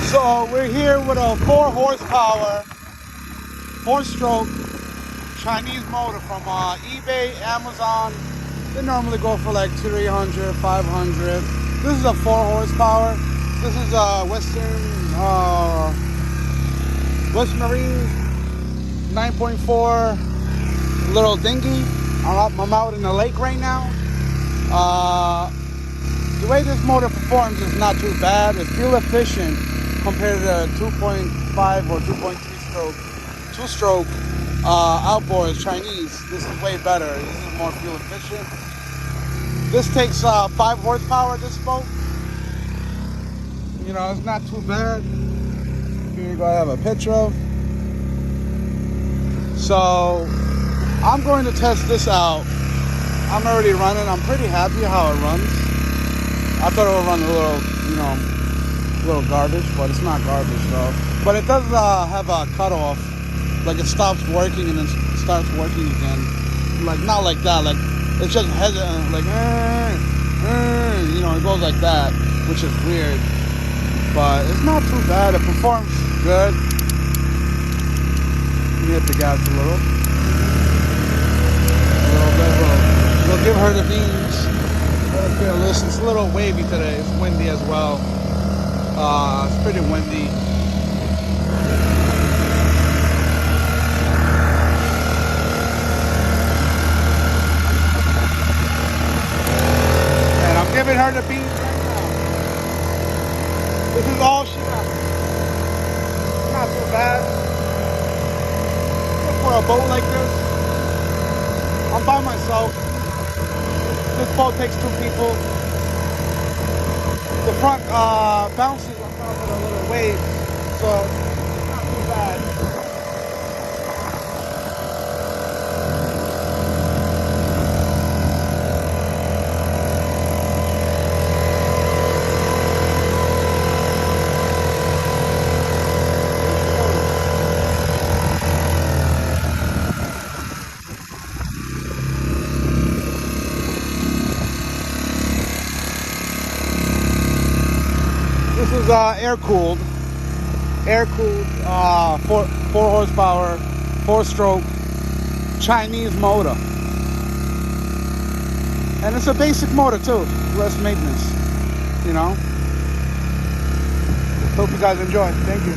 So we're here with a 4 horsepower, 4-stroke Chinese motor from eBay, Amazon. They normally go for like 300, 500. This is a 4 horsepower. This is a West Marine 9.4 little dinghy. I'm out in the lake right now. The way this motor performs is not too bad. It's fuel efficient compared to 2.5 or 2.3 stroke, 2-stroke outboard Chinese. This is way better. This is more fuel efficient. This takes 5 horsepower, this boat. You know, it's not too bad. Here you go, I have a picture of. So, I'm going to test this out. I'm already running. I'm pretty happy how it runs. I thought it would run a little, a little garbage, but it's not garbage though. But it does have a cutoff. Like it stops working and then starts working again. Like not like that. Like it's just hesitant. Like it goes like that, which is weird. But it's not too bad. It performs good. Let me hit the gas a little. We'll give her the beans. Okay, listen, it's a little wavy today. It's windy as well. It's pretty windy. And I'm giving her the beans right now. This is all she got. It's not too bad. For a boat like this, I'm by myself. This boat takes 2 people. The front bounces on top of the little waves, so it's not too bad. This is air-cooled, 4 horsepower, 4-stroke Chinese motor. And it's a basic motor too, less maintenance, Hope you guys enjoy. Thank you.